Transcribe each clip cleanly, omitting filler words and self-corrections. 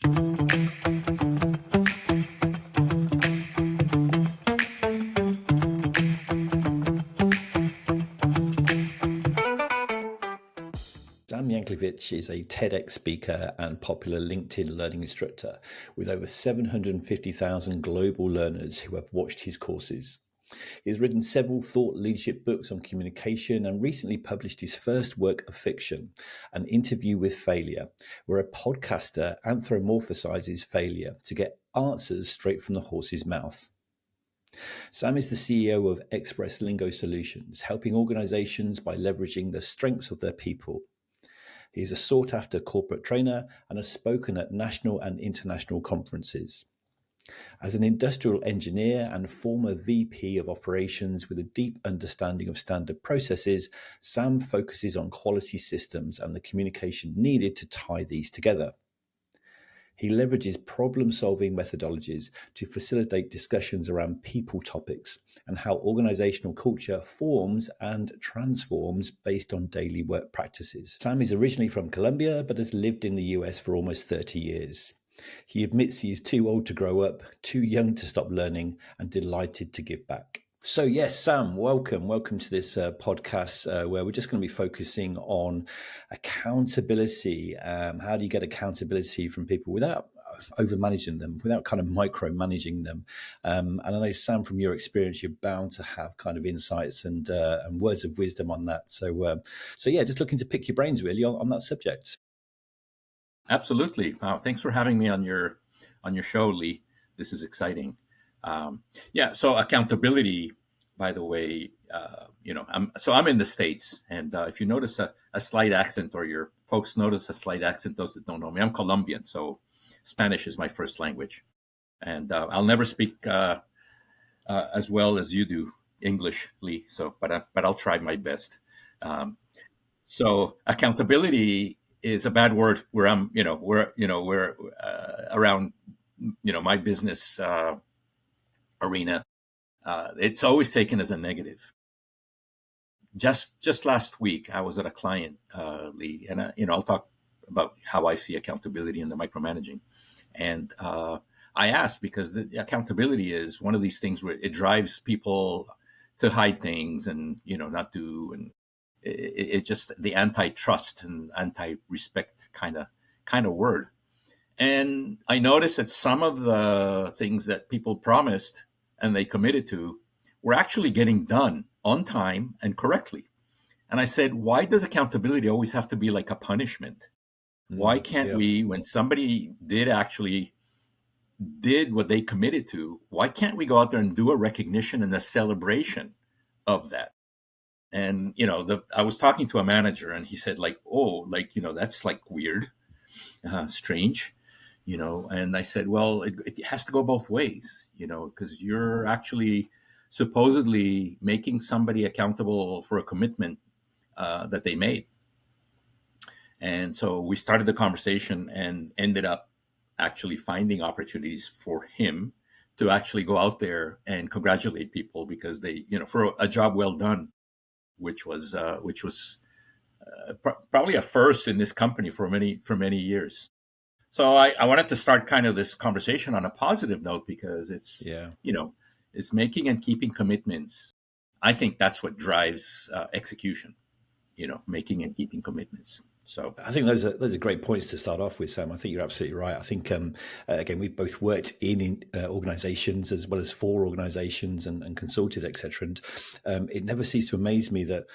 Sam Yankelevitch is a TEDx speaker and popular LinkedIn learning instructor with over 750,000 global learners who have watched his courses. He has written several thought leadership books on communication and recently published his first work of fiction, An Interview with Failure, where a podcaster anthropomorphizes failure to get answers straight from the horse's mouth. Sam is the CEO of Express Lingo Solutions, helping organizations by leveraging the strengths of their people. He is a sought-after corporate trainer and has spoken at national and international conferences. As an industrial engineer and former VP of operations with a deep understanding of standard processes, Sam focuses on quality systems and the communication needed to tie these together. He leverages problem-solving methodologies to facilitate discussions around people topics and how organizational culture forms and transforms based on daily work practices. Sam is originally from Colombia, but has lived in the US for almost 30 years. He admits he is too old to grow up, too young to stop learning, and delighted to give back. So yes, Sam, welcome to this podcast where we're just going to be focusing on accountability. How do you get accountability from people without over-managing them, without kind of micromanaging them? And I know, Sam, from your experience, you're bound to have kind of insights and words of wisdom on that. So yeah, just looking to pick your brains really on that subject. Absolutely. Thanks for having me on your show, Lee. This is exciting. So accountability, by the way, I'm in the States, and if you notice a slight accent, or your folks notice a slight accent, those that don't know me, I'm Colombian, so Spanish is my first language, and I'll never speak as well as you do English, Lee. So, but I'll try my best. So accountability is a bad word where we're around, my business arena. It's always taken as a negative. Just last week, I was at a client, Lee, and I'll talk about how I see accountability in the micromanaging. And I asked, because the accountability is one of these things where it drives people to hide things and not do, and it just the antitrust and anti-respect kind of word. And I noticed that some of the things that people promised and they committed to were actually getting done on time and correctly. And I said, why does accountability always have to be like a punishment? Why can't we, when somebody did what they committed to, why can't we go out there and do a recognition and a celebration of that? And, I was talking to a manager, and he said, that's like weird, strange. And I said, well, it has to go both ways, because you're actually supposedly making somebody accountable for a commitment that they made. And so we started the conversation and ended up actually finding opportunities for him to actually go out there and congratulate people because they, for a job well done, which was probably a first in this company for many years. So I wanted to start kind of this conversation on a positive note, because it's it's making and keeping commitments. I think that's what drives execution. Making and keeping commitments. So I think those are great points to start off with, Sam. I think you're absolutely right. I think, again, we've both worked in organizations as well as for organizations and consulted, etc. And it never ceases to amaze me that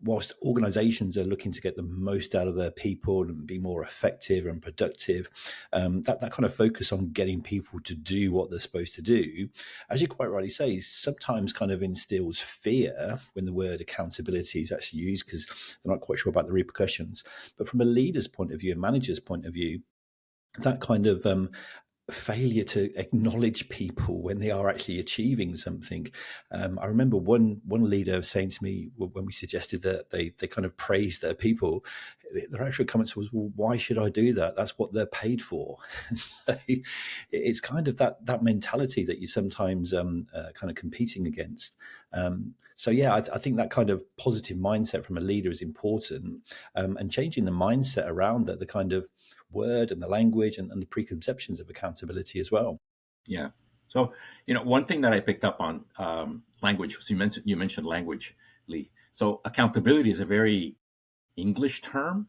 whilst organizations are looking to get the most out of their people and be more effective and productive, that kind of focus on getting people to do what they're supposed to do, as you quite rightly say, sometimes kind of instills fear when the word accountability is actually used, because they're not quite sure about the repercussions. But from a leader's point of view, a manager's point of view, that kind of failure to acknowledge people when they are actually achieving something. I remember one leader saying to me when we suggested that they kind of praised their people, their actual comments was, well, why should I do that? That's what they're paid for. So it's kind of that mentality that you sometimes kind of competing against. I think that kind of positive mindset from a leader is important, and changing the mindset around that, the kind of word and the language and the preconceptions of accountability as well. Yeah. So, one thing that I picked up on language was you mentioned language, Lee. So accountability is a very English term,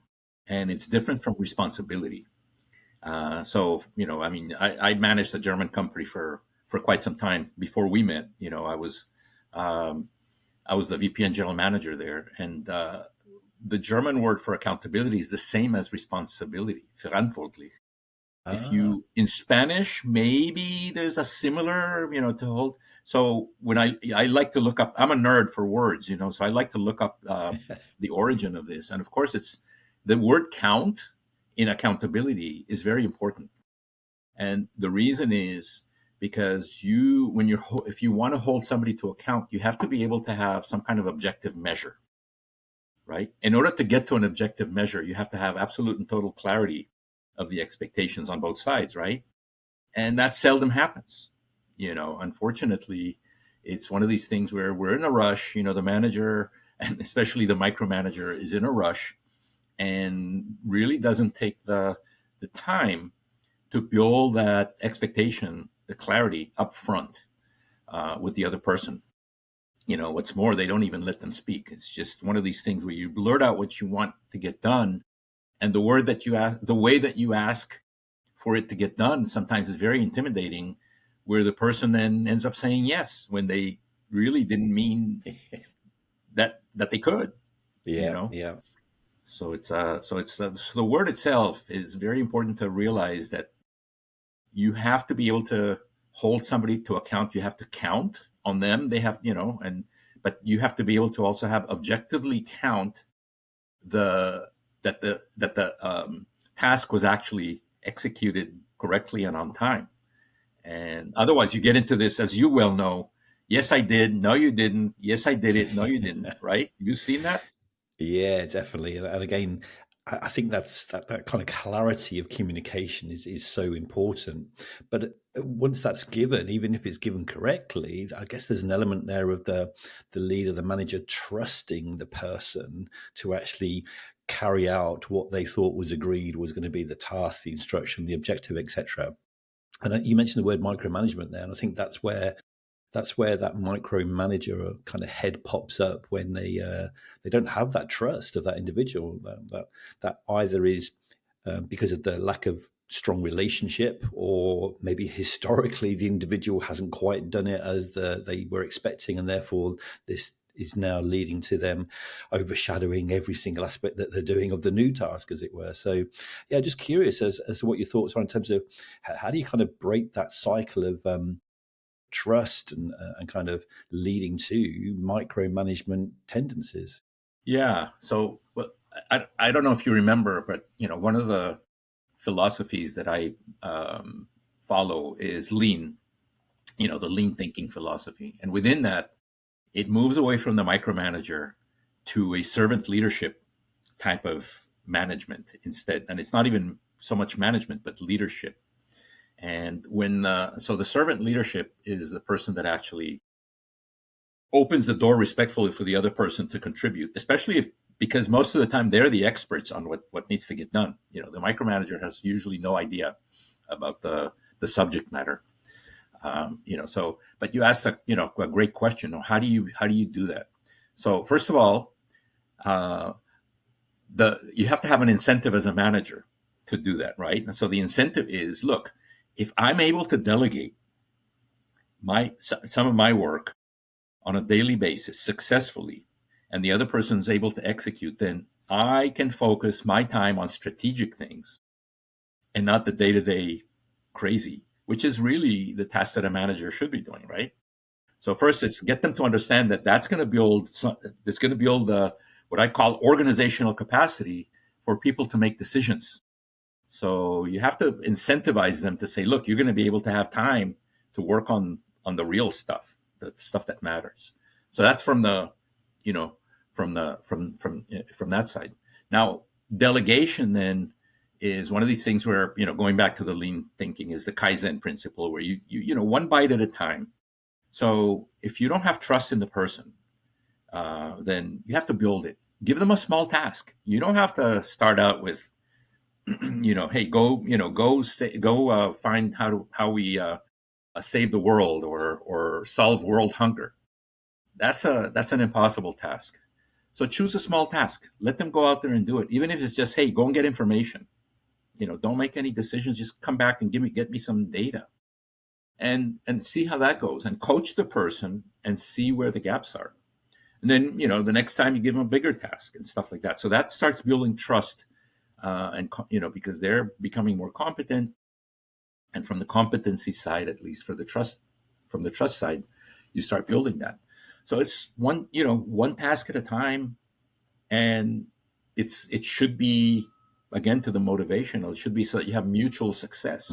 and it's different from responsibility. I managed a German company for quite some time before we met. Um, I was the VP and general manager there, and the German word for accountability is the same as responsibility, verantwortlich. If you in Spanish, maybe there's a similar, to hold. So when I like to look up, I'm a nerd for words, so I like to look up the origin of this, and of course, it's the word count in accountability is very important, and the reason is because if you want to hold somebody to account, you have to be able to have some kind of objective measure, right? In order to get to an objective measure, you have to have absolute and total clarity of the expectations on both sides, right? And that seldom happens. Unfortunately, it's one of these things where we're in a rush. The manager, and especially the micromanager, is in a rush and really doesn't take the time to build that expectation, the clarity up front with the other person. What's more, they don't even let them speak. It's just one of these things where you blurt out what you want to get done, and the way that you ask for it to get done sometimes is very intimidating, where the person then ends up saying yes when they really didn't mean that they could. Yeah. So the word itself is very important to realize that you have to be able to hold somebody to account. You have to count on them. They have, but you have to be able to also have objectively count that the task was actually executed correctly and on time. And otherwise, you get into this, as you well know. Yes, I did. No, you didn't. Yes, I did it. No, you didn't. Right? You've seen that? Yeah, definitely. And again, I think that kind of clarity of communication is so important. But once that's given, even if it's given correctly, I guess there's an element there of the leader, the manager, trusting the person to actually carry out what they thought was agreed was going to be the task, the instruction, the objective, etc. And you mentioned the word micromanagement there, and I think that's where that micromanager kind of head pops up when they don't have that trust of that individual. That either is because of the lack of strong relationship, or maybe historically the individual hasn't quite done it as they were expecting, and therefore this is now leading to them overshadowing every single aspect that they're doing of the new task, as it were. So, yeah, just curious as to what your thoughts are in terms of how do you kind of break that cycle of trust and kind of leading to micromanagement tendencies. Yeah. So, I don't know if you remember, but one of the philosophies that I follow is lean. The lean thinking philosophy, and within that, it moves away from the micromanager to a servant leadership type of management instead. And it's not even so much management, but leadership. And so the servant leadership is the person that actually opens the door respectfully for the other person to contribute, especially because most of the time they're the experts on what needs to get done. The micromanager has usually no idea about the subject matter. But you asked a great question. How do you do that? So first of all, you have to have an incentive as a manager to do that, right? And so the incentive is, look, if I'm able to delegate some of my work on a daily basis successfully, and the other person is able to execute, then I can focus my time on strategic things and not the day-to-day crazy, which is really the task that a manager should be doing, right? So first, it's get them to understand that that's going to build what I call organizational capacity for people to make decisions. So you have to incentivize them to say, look, you're going to be able to have time to work on the real stuff, the stuff that matters. So that's from that side. Now, delegation then is one of these things where, going back to the lean thinking, is the Kaizen principle, where you one bite at a time. So if you don't have trust in the person, then you have to build it. Give them a small task. You don't have to start out with hey, go find how we save the world or solve world hunger. That's an impossible task. So choose a small task. Let them go out there and do it, even if it's just, hey, go and get information. Don't make any decisions. Just come back and get me some data, and see how that goes, and coach the person and see where the gaps are. And then the next time you give them a bigger task and stuff like that. So that starts building trust, because they're becoming more competent. And from the competency side, at least from the trust side, you start building that. So it's one task at a time, and it should be, again, to the motivational. It should be so that you have mutual success.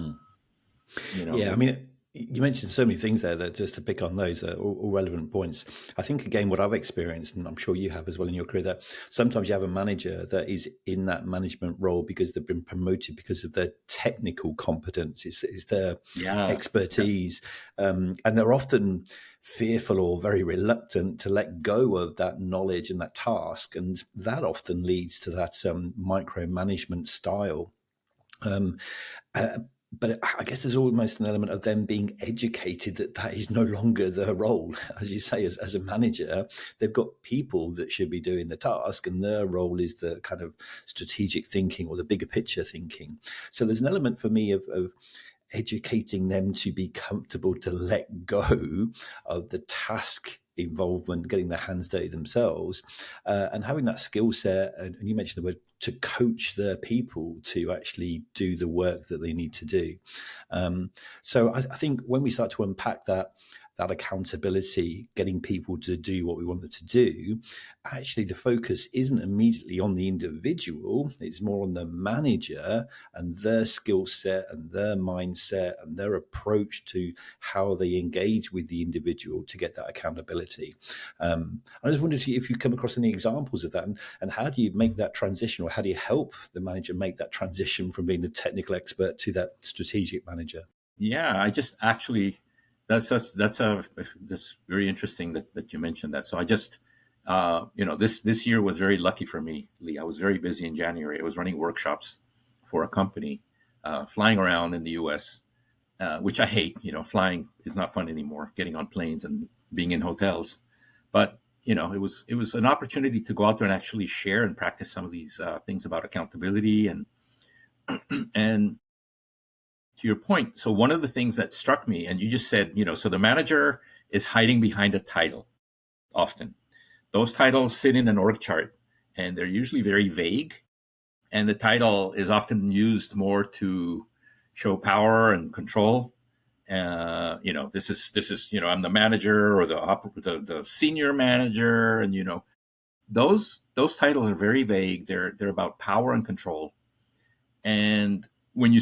Yeah, I mean, you mentioned so many things there that, just to pick on those, are all relevant points. I think, again, what I've experienced, and I'm sure you have as well in your career, that sometimes you have a manager that is in that management role because they've been promoted because of their technical competence, it's their expertise, and they're often fearful or very reluctant to let go of that knowledge and that task, and that often leads to that micromanagement style. But I guess there's almost an element of them being educated that is no longer their role. As you say, as a manager, they've got people that should be doing the task, and their role is the kind of strategic thinking or the bigger picture thinking. So there's an element for me of educating them to be comfortable to let go of the task involvement, getting their hands dirty themselves, and having that skill set. And you mentioned the word, to coach their people to actually do the work that they need to do. So I think when we start to unpack that accountability, getting people to do what we want them to do, actually the focus isn't immediately on the individual. It's more on the manager and their skill set and their mindset and their approach to how they engage with the individual to get that accountability. I just wondered if you come across any examples of that, and how do you make that transition, or how do you help the manager make that transition from being the technical expert to that strategic manager? Yeah, I just actually, that's very interesting that you mentioned that. So I just, this year was very lucky for me, Lee. I was very busy in January. I was running workshops for a company, flying around in the U.S., which I hate. Flying is not fun anymore. Getting on planes and being in hotels, but it was an opportunity to go out there and actually share and practice some of these things about accountability and to your point. So one of the things that struck me, and you just said, so the manager is hiding behind a title often. Those titles sit in an org chart, and they're usually very vague. And the title is often used more to show power and control. This is I'm the manager, or the senior manager, and those titles are very vague. They're about power and control. And when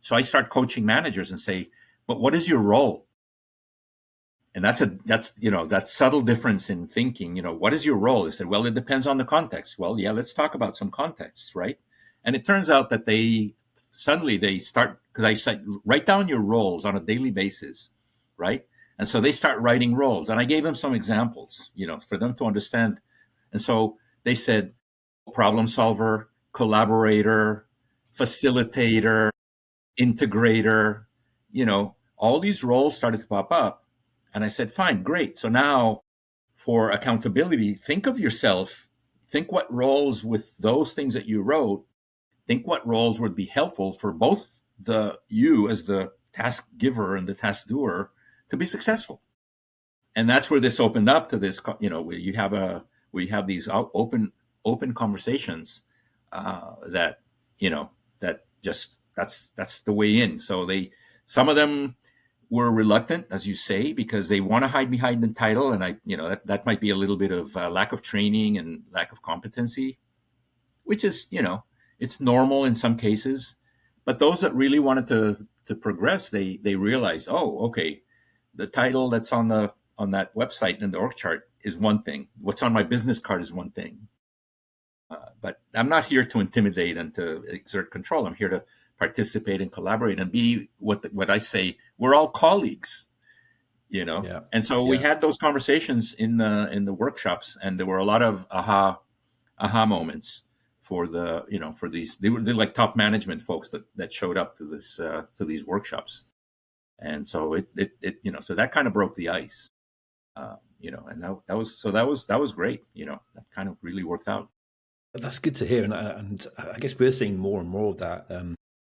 so I start coaching managers and say, but what is your role? And that's that subtle difference in thinking. What is your role? They said, well, it depends on the context. Well, yeah, let's talk about some contexts, right? And it turns out that they start, because I said, write down your roles on a daily basis, right? And so they start writing roles, and I gave them some examples, for them to understand. And so they said, problem solver, collaborator, facilitator, integrator, all these roles started to pop up. And I said, fine, great. So now for accountability, think of yourself, think what roles with those things that you wrote, think what roles would be helpful for both you as the task giver and the task doer to be successful. And that's where this opened up to this, we have these open conversations that that's the way in. So some of them were reluctant, as you say, because they want to hide behind the title, and that might be a little bit of lack of training and lack of competency, which is it's normal in some cases. But those that really wanted to progress, they realized, oh, okay, the title that's on that website in the org chart is one thing. What's on my business card is one thing. But I'm not here to intimidate and to exert control. I'm here to participate and collaborate and be what I say. We're all colleagues, Yeah. And so we had those conversations in the workshops, and there were a lot of aha moments for the, for these, they're like top management folks that showed up to these workshops. And so so that kind of broke the ice, and that was great. That kind of really worked out. That's good to hear, and I guess we're seeing more and more of that.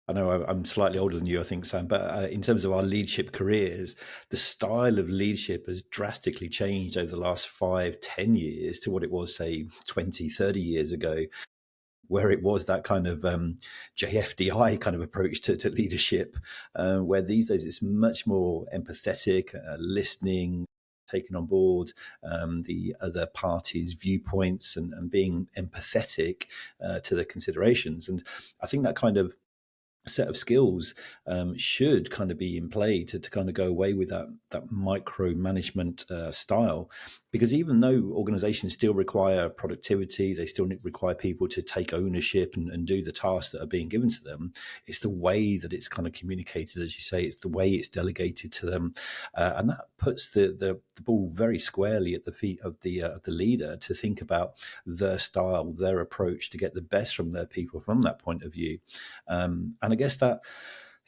I know I'm slightly older than you, I think, Sam, but in terms of our leadership careers, the style of leadership has drastically changed over the last 5-10 years to what it was, say, 20-30 years ago, where it was that kind of JFDI kind of approach to leadership, where these days it's much more empathetic, listening, taking on board the other party's viewpoints, and being empathetic to their considerations. And I think that kind of set of skills should kind of be in play to kind of go away with that micromanagement style, because even though organizations still require productivity, they still require people to take ownership and do the tasks that are being given to them. It's the way that it's kind of communicated, as you say, it's the way it's delegated to them, and that puts the ball very squarely at the feet of the leader to think about their style, their approach, to get the best from their people from that point of view. And I guess that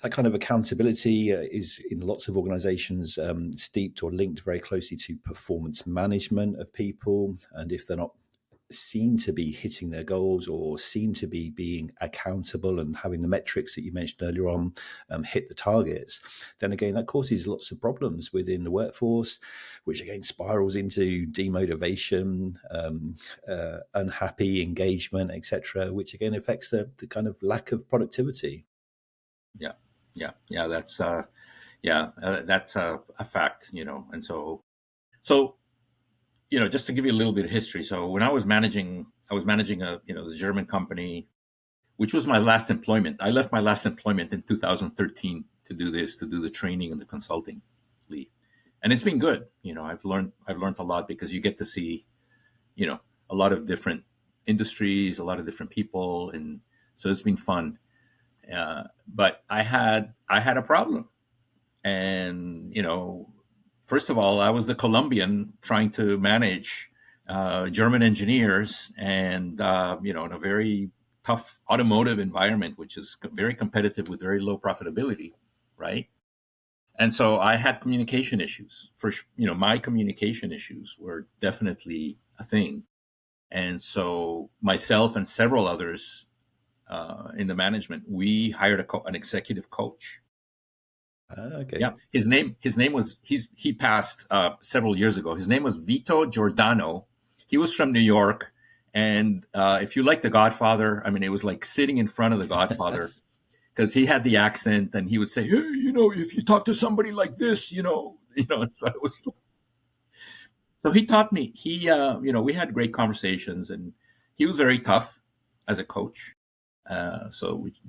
kind of accountability is in lots of organizations steeped or linked very closely to performance management of people. And if they're not seen to be hitting their goals or seen to be being accountable and having the metrics that you mentioned earlier on hit the targets, then again, that causes lots of problems within the workforce, which again spirals into demotivation, unhappy engagement, etc., which again affects the kind of lack of productivity. Yeah. That's a fact, and so just to give you a little bit of history. So when I was managing the German company, which was my last employment. I left my last employment in 2013 to do the training and the consulting lead, and it's been good. I've learned a lot, because you get to see, a lot of different industries, a lot of different people, and so it's been fun. But I had a problem, and first of all, I was the Colombian trying to manage German engineers, and in a very tough automotive environment, which is very competitive with very low profitability, right? And so I had communication issues. My communication issues were definitely a thing, and so myself and several others in the management, we hired an executive coach. Okay. Yeah, his name was, he passed several years ago. His name was Vito Giordano. He was from New York, and if you like The Godfather, I mean, it was like sitting in front of The Godfather, because he had the accent, and he would say, "Hey, if you talk to somebody like this, so it was." So he taught me. We had great conversations, and he was very tough as a coach.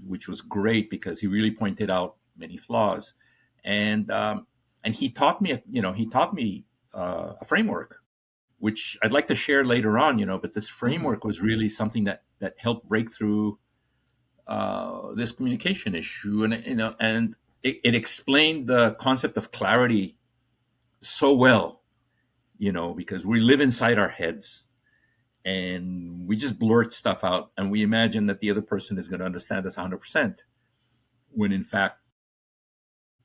Which was great, because he really pointed out many flaws, and he taught me a framework, which I'd like to share later on. But this framework was really something that helped break through this communication issue, and it explained the concept of clarity so well, because we live inside our heads, and we just blurt stuff out, and we imagine that the other person is going to understand us 100%, when in fact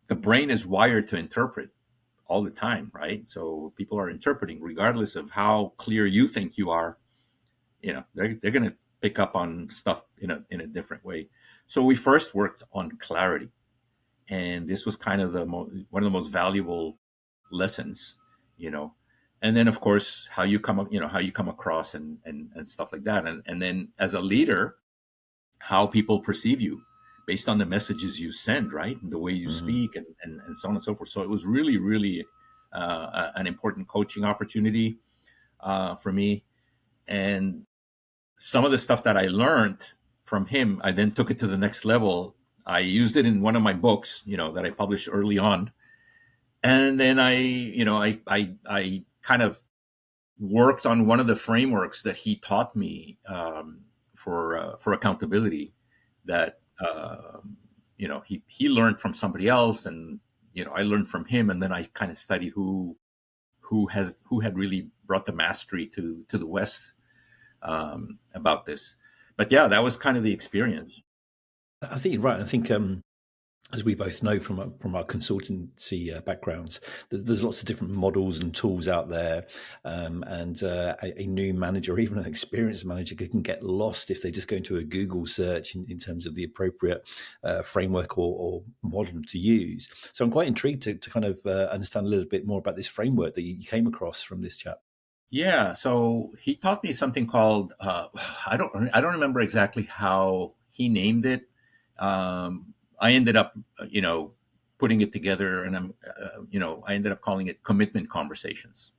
the brain is wired to interpret all the time, right? So people are interpreting regardless of how clear you think you are. They're going to pick up on stuff in a different way. So we first worked on clarity, and this was kind of one of the most valuable lessons, and then of course how you come across and stuff like that, and then as a leader, how people perceive you based on the messages you send, right, and the way you speak, and so on and so forth. So it was really, really an important coaching opportunity for me, and some of the stuff that I learned from him, I then took it to the next level. I used it in one of my books, that I published early on, and then I kind of worked on one of the frameworks that he taught me for accountability, that he learned from somebody else, and I learned from him, and then I kind of studied who had really brought the mastery to the West about this. But yeah, that was kind of the experience. I think you're right. I think as we both know from our consultancy backgrounds, there's lots of different models and tools out there, and a new manager or even an experienced manager can get lost if they just go into a Google search in terms of the appropriate framework or model to use. So I'm quite intrigued to kind of understand a little bit more about this framework that you came across from this chap. Yeah, so he taught me something called I don't remember exactly how he named it. I ended up putting it together, and I ended up calling it commitment conversations.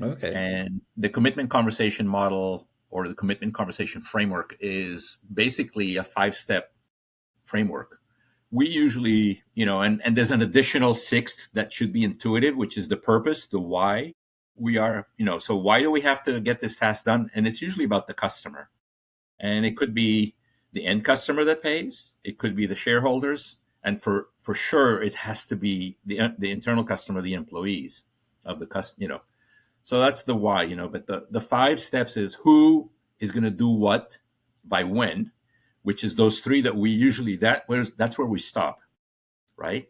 Okay. And the commitment conversation model or the commitment conversation framework is basically a 5-step framework. We usually, and there's an additional sixth that should be intuitive, which is the purpose, the why we are, so why do we have to get this task done? And it's usually about the customer. And it could be the end customer that pays, it could be the shareholders, and for sure it has to be the internal customer, the employees of the customer. So that's the why, but the 5 steps is who is going to do what by when, which is those three that we usually, that's where we stop, right?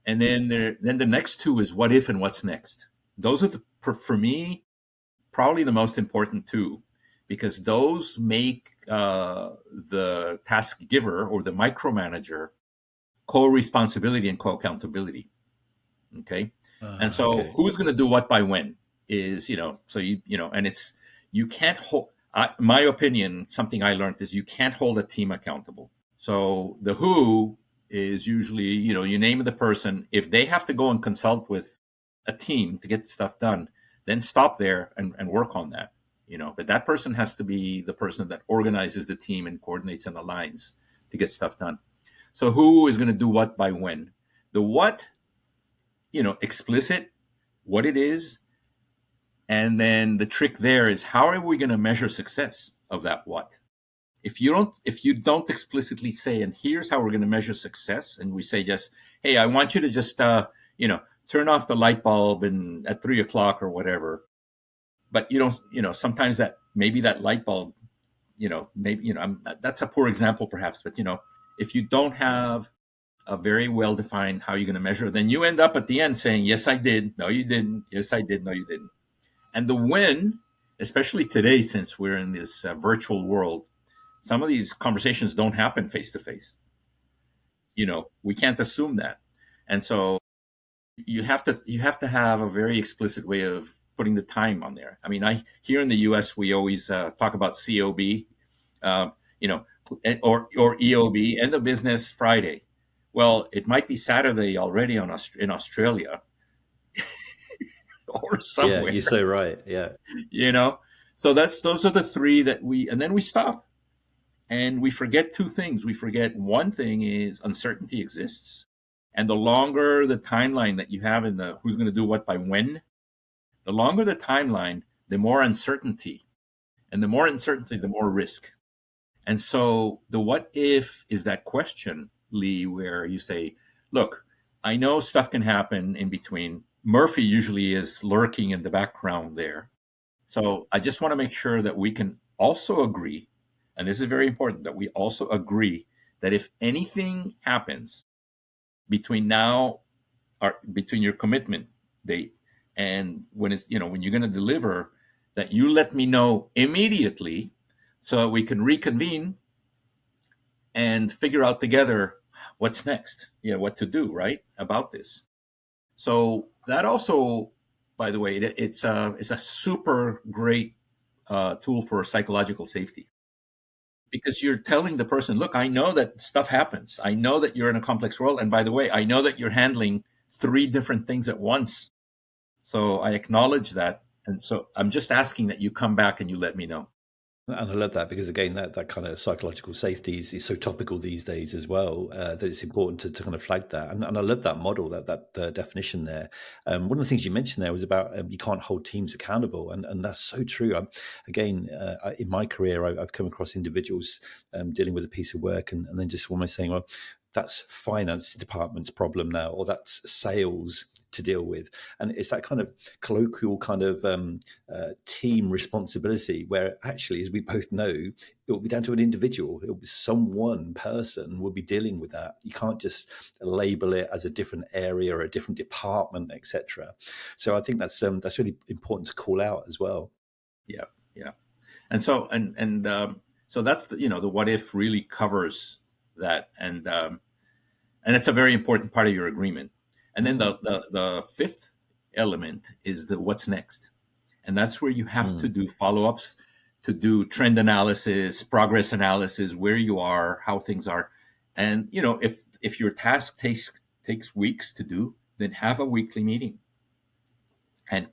And then the next two is what if and what's next. Those are for me, probably the most important two, because those make the task giver or the micromanager co-responsibility and co-accountability. Okay. And so Okay. who's going to do what by when is, so and it's, you can't hold, my opinion, something I learned is you can't hold a team accountable. So the who is usually, you name the person. If they have to go and consult with a team to get stuff done, then stop there and work on that. But that person has to be the person that organizes the team and coordinates and aligns to get stuff done. So who is going to do what by when? The what, explicit, what it is. And then the trick there is how are we going to measure success of that what? If you don't explicitly say, and here's how we're going to measure success, and we say just, hey, I want you to just turn off the light bulb and at 3 o'clock or whatever. But you don't, sometimes that maybe that light bulb, maybe that's a poor example perhaps, but if you don't have a very well defined how you're going to measure, then you end up at the end saying, yes, I did, no, you didn't, yes, I did, no, you didn't. And the when, especially today, since we're in this virtual world, some of these conversations don't happen face to face. We can't assume that. And so you have to have a very explicit way of putting the time on there. I mean, here in the US, we always talk about COB, uh, you know, or EOB, end of business Friday. Well, it might be Saturday already in Australia or Yeah, somewhere, you're so right. Yeah. you know. So those are the three and then we stop and we forget two things. We forget one thing is uncertainty exists, and the longer the timeline that you have in the who's going to do what by when, the longer the timeline, the more uncertainty, and the more uncertainty, the more risk. And so the what if is that question, Lee, where you say, look, I know stuff can happen in between. Murphy usually is lurking in the background there. So I just want to make sure that we can also agree, and this is very important, that we also agree that if anything happens between now or between your commitment date and when you're going to deliver, that you let me know immediately so that we can reconvene and figure out together what's next, what to do, right, about this. So that also, by the way, it's a super great tool for psychological safety, because you're telling the person, look, I know that stuff happens. I know that you're in a complex world. And by the way, I know that you're handling three different things at once. So I acknowledge that. And so I'm just asking that you come back and you let me know. And I love that because, again, that kind of psychological safety is so topical these days as well, that it's important to kind of flag that. And I love that model, that definition there. One of the things you mentioned there was about you can't hold teams accountable. And that's so true. Again, in my career, I've come across individuals dealing with a piece of work and then just almost saying, well, that's finance department's problem now, or that's sales to deal with. And it's that kind of colloquial kind of team responsibility where actually, as we both know, it will be down to an individual. It will be someone person will be dealing with that. You can't just label it as a different area or a different department, etc. So I think that's really important to call out as well. Yeah, yeah. And so so that's the what if really covers that, and it's a very important part of your agreement. And then the fifth element is the what's next, and that's where you have to do follow-ups, to do trend analysis, progress analysis, where you are, how things are, and if your task takes weeks to do, then have a weekly meeting and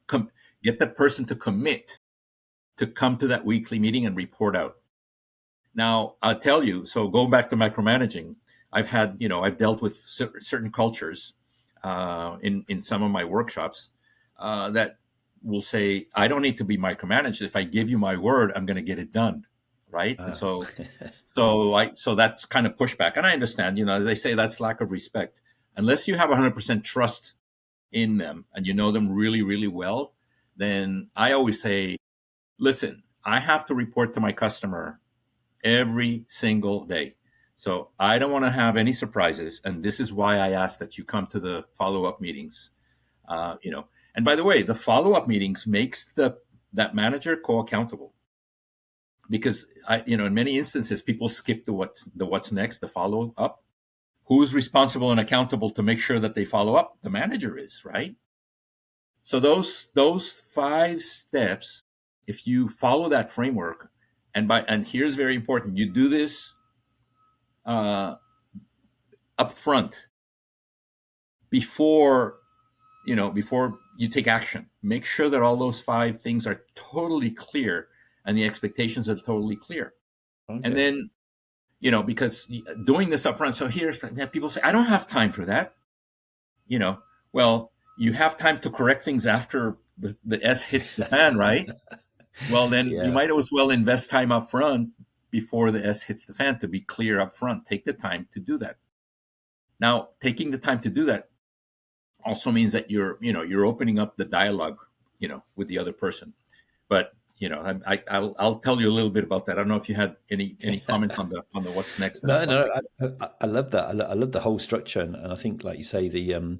get that person to commit to come to that weekly meeting and report out. Now, I'll tell you, so going back to micromanaging, I've dealt with certain cultures in some of my workshops that will say, I don't need to be micromanaged. If I give you my word, I'm going to get it done. Right. And so that's kind of pushback. And I understand, as I say, that's lack of respect. Unless you have 100% trust in them and you know them really, really well, then I always say, listen, I have to report to my customer every single day. So I don't want to have any surprises. And this is why I ask that you come to the follow-up meetings. And by the way, the follow-up meetings makes that manager co-accountable. Because in many instances, people skip the what's next, the follow-up. Who's responsible and accountable to make sure that they follow up? The manager is, right? So those 5 steps, if you follow that framework, and here's very important, you do this up front before you take action. Make sure that all those 5 things are totally clear and the expectations are totally clear. Okay. And then, because doing this up front, so here's that people say, I don't have time for that. Well, you have time to correct things after the S hits the fan, right? Well, then you might as well invest time up front before the S hits the fan to be clear up front. Take the time to do that. Now, taking the time to do that also means that you're opening up the dialogue, with the other person. But I'll tell you a little bit about that. I don't know if you had any comments on the what's next. No, I love that. I love the whole structure, and I think, like you say, the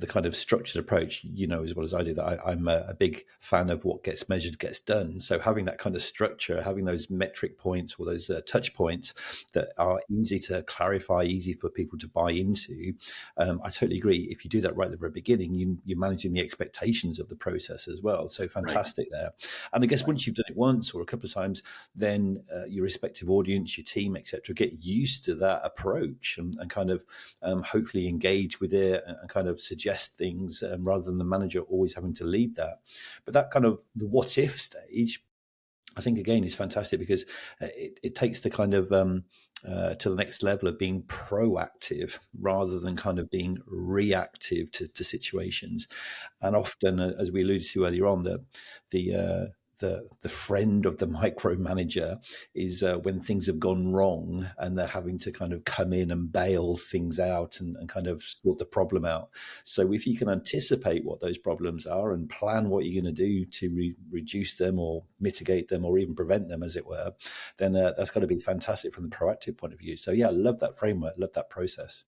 kind of structured approach. As well as I do, that I'm a big fan of what gets measured gets done. So having that kind of structure, having those metric points or those touch points that are easy to clarify, easy for people to buy into. I totally agree. If you do that right at the very beginning, you're managing the expectations of the process as well. So fantastic there. And I guess once you've done it once or a couple of times, then your respective audience, your team, etc., get used to that approach and kind of hopefully engage with it and kind of suggest things rather than the manager always having to lead that. But that kind of the what if stage, I think, again, is fantastic because it takes the kind of to the next level of being proactive rather than kind of being reactive to situations. And often, as we alluded to earlier on, the friend of the micromanager is when things have gone wrong and they're having to kind of come in and bail things out and kind of sort the problem out. So if you can anticipate what those problems are and plan what you're going to do to reduce them or mitigate them or even prevent them, as it were, then that's got to be fantastic from the proactive point of view. So yeah, I love that framework, love that process.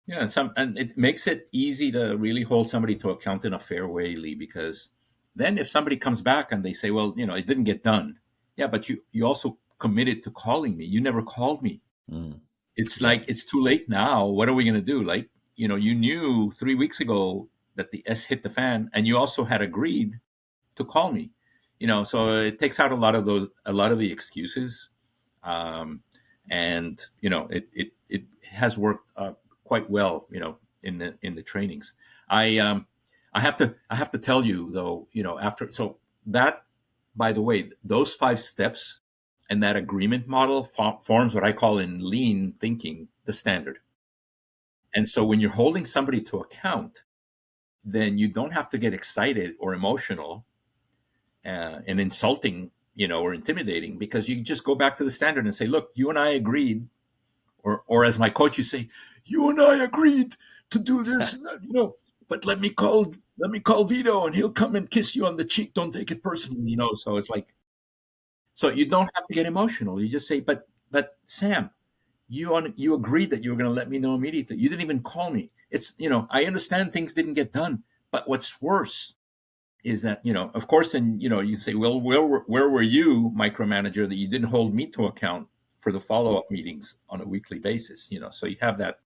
Yeah, and it makes it easy to really hold somebody to account in a fair way, Lee, because then if somebody comes back and they say, well, it didn't get done. Yeah, but you also committed to calling me. You never called me. It's like, it's too late now. What are we going to do? Like, you knew 3 weeks ago that the S hit the fan and you also had agreed to call me, so it takes out a lot of the excuses. And, it has worked quite well, in the trainings. I have to tell you though, so that, by the way, those 5 steps and that agreement model forms what I call in lean thinking, the standard. And so when you're holding somebody to account, then you don't have to get excited or emotional and insulting, or intimidating, because you just go back to the standard and say, look, you and I agreed, or as my coach, you say, you and I agreed to do this, but let me call Vito and he'll come and kiss you on the cheek. Don't take it personally, So it's like, so you don't have to get emotional. You just say, but Sam, you agreed that you were going to let me know immediately. You didn't even call me. It's, I understand things didn't get done, but what's worse is that, of course, then, you say, well, where were you, micromanager, that you didn't hold me to account for the follow-up meetings on a weekly basis, so you have that.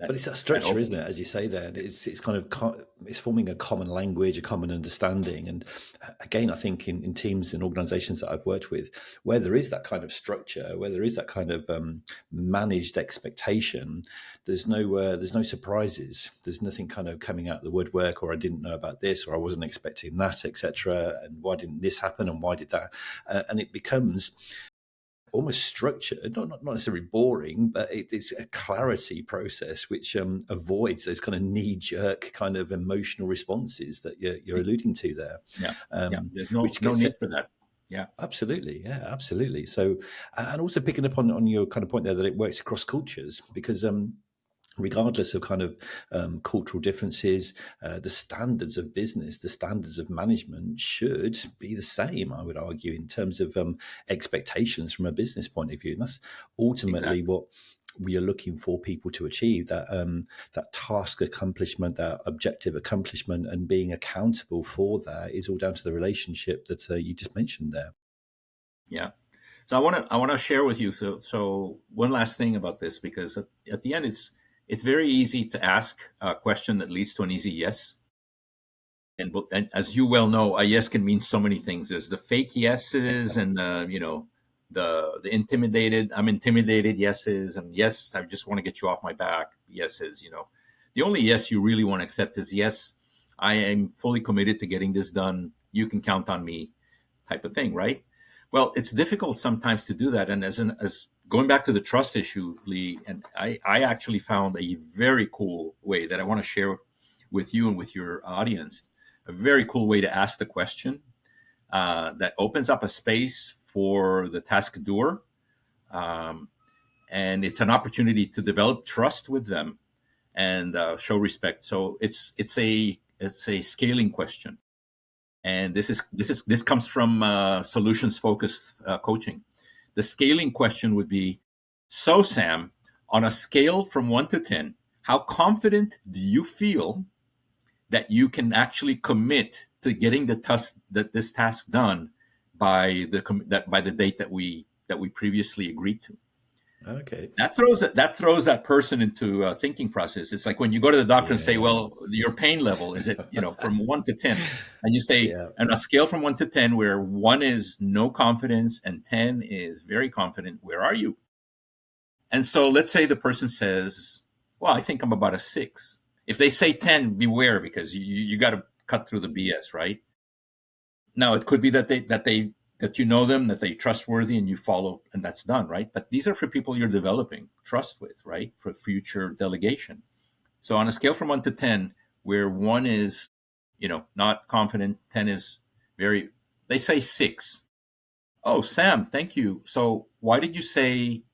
But it's that structure, isn't it? As you say there, it's kind of, it's forming a common language, a common understanding. And again, I think in teams and organizations that I've worked with, where there is that kind of structure, where there is that kind of managed expectation, there's no surprises. There's nothing kind of coming out of the woodwork, or I didn't know about this, or I wasn't expecting that, etc. And why didn't this happen? And why did that? And it becomes almost structured, not necessarily boring, but it's a clarity process which avoids those kind of knee-jerk kind of emotional responses that you're alluding to there. There's no need for that. Yeah, absolutely. So, and also picking up on your kind of point there that it works across cultures, because regardless of kind of cultural differences, the standards of business, the standards of management should be the same, I would argue, in terms of expectations from a business point of view. And that's ultimately what we are looking for people to achieve, that task accomplishment, that objective accomplishment, and being accountable for that is all down to the relationship that you just mentioned there. Yeah. So I want to share with you. So one last thing about this, because at the end, it's very easy to ask a question that leads to an easy yes. And as you well know, a yes can mean so many things. There's the fake yeses and the intimidated, I'm intimidated yeses, and yes, I just want to get you off my back yeses. The only yes you really want to accept is yes, I am fully committed to getting this done. You can count on me, type of thing, right? Well, it's difficult sometimes to do that. And as going back to the trust issue, Lee, and I actually found a very cool way that I want to share with you and with your audience, a very cool way to ask the question that opens up a space for the task doer. And it's an opportunity to develop trust with them and show respect. So it's a scaling question. And this comes from solutions focused coaching. The scaling question would be, so Sam, on a scale from 1 to 10, how confident do you feel that you can actually commit to getting this task done by the date that we previously agreed to? Okay. That throws that person into a thinking process. It's like when you go to the doctor and say, well, your pain level, is it, from 1 to 10? And you say, on a scale from 1 to 10, where 1 is no confidence and 10 is very confident, where are you? And so let's say the person says, well, I think I'm about a 6. If they say 10, beware, because you got to cut through the BS, right? Now, it could be that you know them, that they're trustworthy, and you follow, and that's done, right? But these are for people you're developing trust with, right? For future delegation. So on a scale from 1 to 10, where 1 is, not confident, 10 is they say 6. Oh, Sam, thank you. So why did you say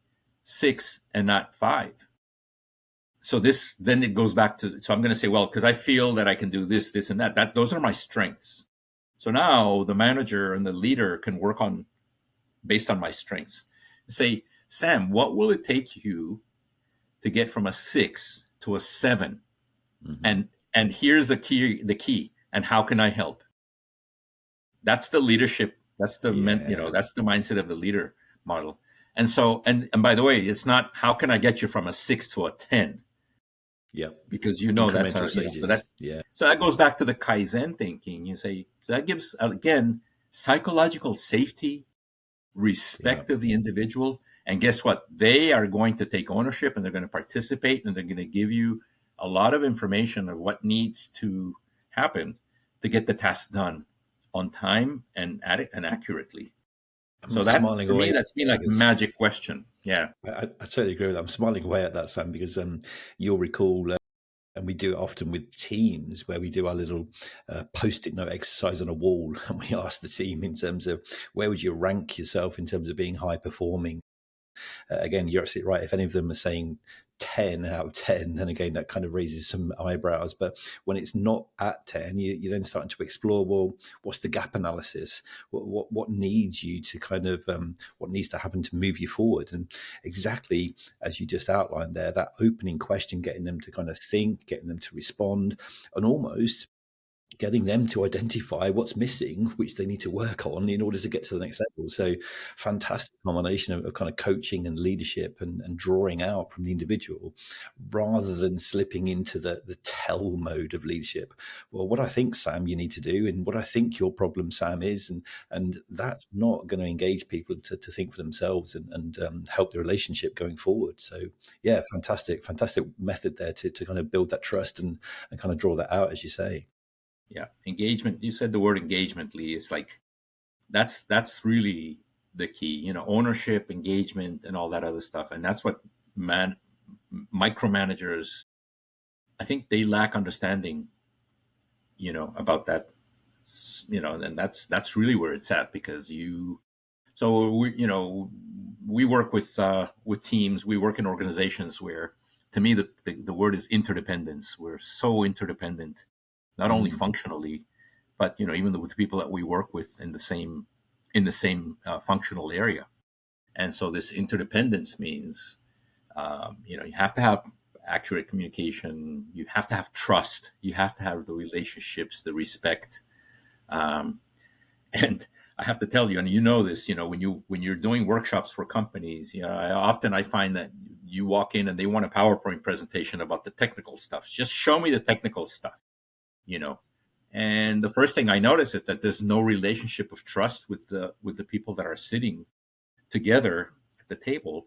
6 and not 5? So then it goes back to, so I'm going to say, well, because I feel that I can do this, this, and that. Those are my strengths. So now the manager and the leader can work on, based on my strengths, say, Sam, what will it take you to get from a 6 to a 7? Mm-hmm. And here's the key, and how can I help? That's the leadership. That's the that's the mindset of the leader model. And so, and by the way, it's not how can I get you from a 6 to a 10? Yeah, because that's how, stages. So that goes back to the Kaizen thinking. You say, so that gives, again, psychological safety, respect of the individual, and guess what? They are going to take ownership, and they're going to participate, and they're going to give you a lot of information of what needs to happen to get the task done on time and accurately. So that's, for me, that's been like a magic question. Yeah. I totally agree with that. I'm smiling away at that, Sam, because you'll recall, and we do it often with teams, where we do our little post-it note exercise on a wall, and we ask the team in terms of where would you rank yourself in terms of being high performing. Again, you're absolutely right. If any of them are saying 10 out of 10, then again, that kind of raises some eyebrows. But when it's not at 10, you're then starting to explore, well, what's the gap analysis? What needs you to kind of, what needs to happen to move you forward? And exactly as you just outlined there, that opening question, getting them to kind of think, getting them to respond, and almost getting them to identify what's missing, which they need to work on in order to get to the next level. So fantastic combination of kind of coaching and leadership and drawing out from the individual rather than slipping into the tell mode of leadership. Well, what I think, Sam, you need to do, and what I think your problem, Sam, is, and that's not going to engage people to think for themselves and help the relationship going forward. So yeah, fantastic method there to kind of build that trust and kind of draw that out, as you say. Yeah, engagement. You said the word engagement, Lee. It's like that's really the key. Ownership, engagement, and all that other stuff. And that's what micromanagers, I think they lack understanding. About that. And that's really where it's at, because So we work with teams. We work in organizations where, to me, the word is interdependence. We're so interdependent, not only functionally, but even with the people that we work with in the same functional area. And so this interdependence means you have to have accurate communication. You have to have trust. You have to have the relationships, the respect. And I have to tell you, and this, when you're doing workshops for companies, I find that you walk in and they want a PowerPoint presentation about the technical stuff. Just show me the technical stuff. And the first thing I notice is that there's no relationship of trust with the people that are sitting together at the table.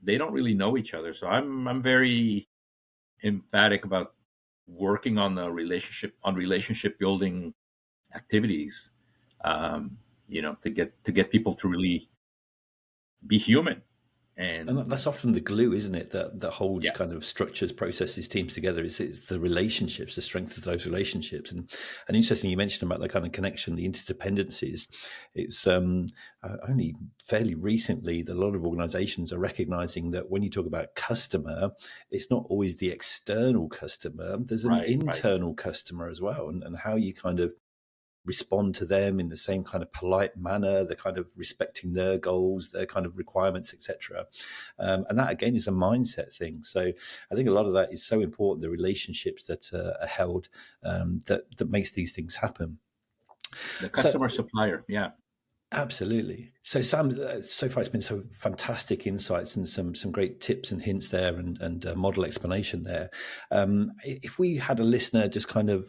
They don't really know each other. So I'm very emphatic about working on the relationship building activities, to get people to really be human. And that's often the glue, isn't it? That holds kind of structures, processes, teams together. It's the relationships, the strength of those relationships. And interesting, you mentioned about the kind of connection, the interdependencies. It's only fairly recently that a lot of organizations are recognizing that when you talk about customer, it's not always the external customer. There's an internal customer as well, and how you kind of respond to them in the same kind of polite manner, the kind of respecting their goals, their kind of requirements, etc. And that again is a mindset thing. So I think a lot of that is so important, the relationships that are held, that makes these things happen. The customer supplier, yeah. Absolutely. So Sam, so far it's been some fantastic insights and some great tips and hints there and model explanation there. If we had a listener just kind of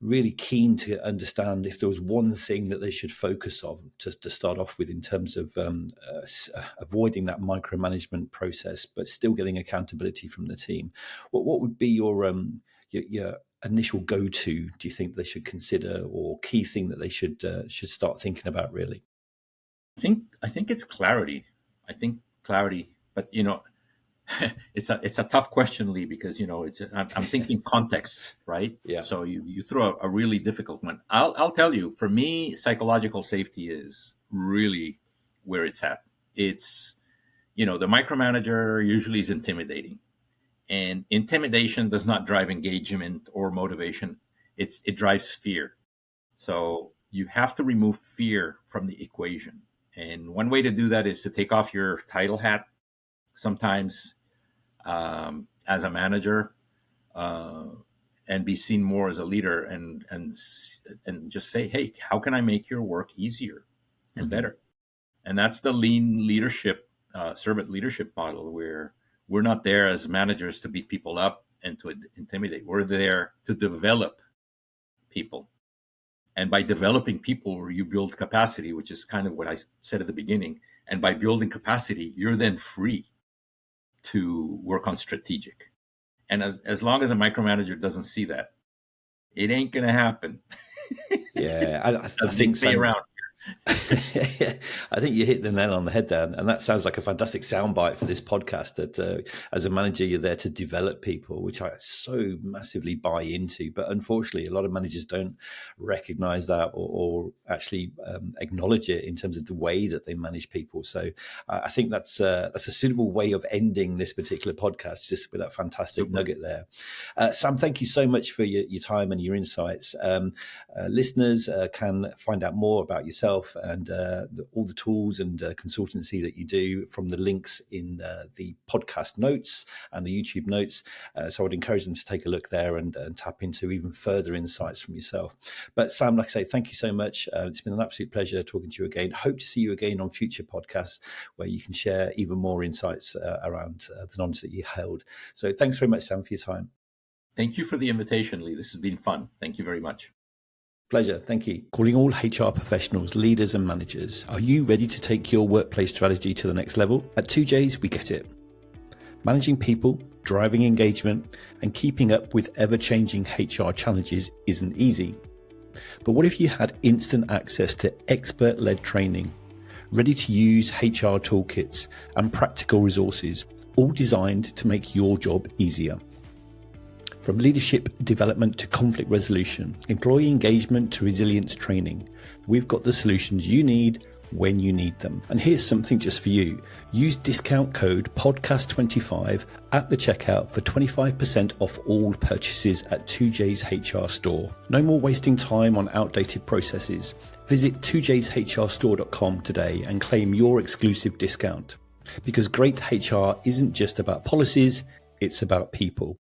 really keen to understand if there was one thing that they should focus on to start off with in terms of avoiding that micromanagement process, but still getting accountability from the team, what would be your initial go-to, do you think they should consider, or key thing that they should start thinking about really? I think it's clarity. But it's a tough question, Lee, because I'm thinking context, right? Yeah. So you throw a really difficult one. I'll tell you, for me, psychological safety is really where it's at. It's the micromanager usually is intimidating, and intimidation does not drive engagement or motivation. It drives fear. So you have to remove fear from the equation, and one way to do that is to take off your title hat. Sometimes as a manager, and be seen more as a leader, and just say, hey, how can I make your work easier and better? And that's the lean leadership, servant leadership model, where we're not there as managers to beat people up and to intimidate. We're there to develop people. And by developing people, you build capacity, which is kind of what I said at the beginning. And by building capacity, you're then free to work on strategic. And as long as a micromanager doesn't see that, it ain't going to happen. Yeah, I as think they stay around. I think you hit the nail on the head there, and that sounds like a fantastic soundbite for this podcast. That as a manager, you're there to develop people, which I so massively buy into. But unfortunately, a lot of managers don't recognise that or actually acknowledge it in terms of the way that they manage people. So I think that's a suitable way of ending this particular podcast, just with that fantastic nugget there. Sam, thank you so much for your time and your insights. Listeners can find out more about yourself and all the tools and consultancy that you do from the links in the podcast notes and the YouTube notes. So I would encourage them to take a look there and tap into even further insights from yourself. But Sam, like I say, thank you so much. It's been an absolute pleasure talking to you again. Hope to see you again on future podcasts where you can share even more insights around the knowledge that you held. So thanks very much, Sam, for your time. Thank you for the invitation, Lee. This has been fun. Thank you very much. Pleasure. Thank you. Calling all HR professionals, leaders and managers. Are you ready to take your workplace strategy to the next level? At 2Js, we get it. Managing people, driving engagement, and keeping up with ever-changing HR challenges isn't easy. But what if you had instant access to expert-led training, ready-to-use HR toolkits, and practical resources, all designed to make your job easier? From leadership development to conflict resolution, employee engagement to resilience training, we've got the solutions you need when you need them. And here's something just for you. Use discount code podcast25 at the checkout for 25% off all purchases at 2J's HR store. No more wasting time on outdated processes. Visit 2jshrstore.com today and claim your exclusive discount. Because great HR isn't just about policies, it's about people.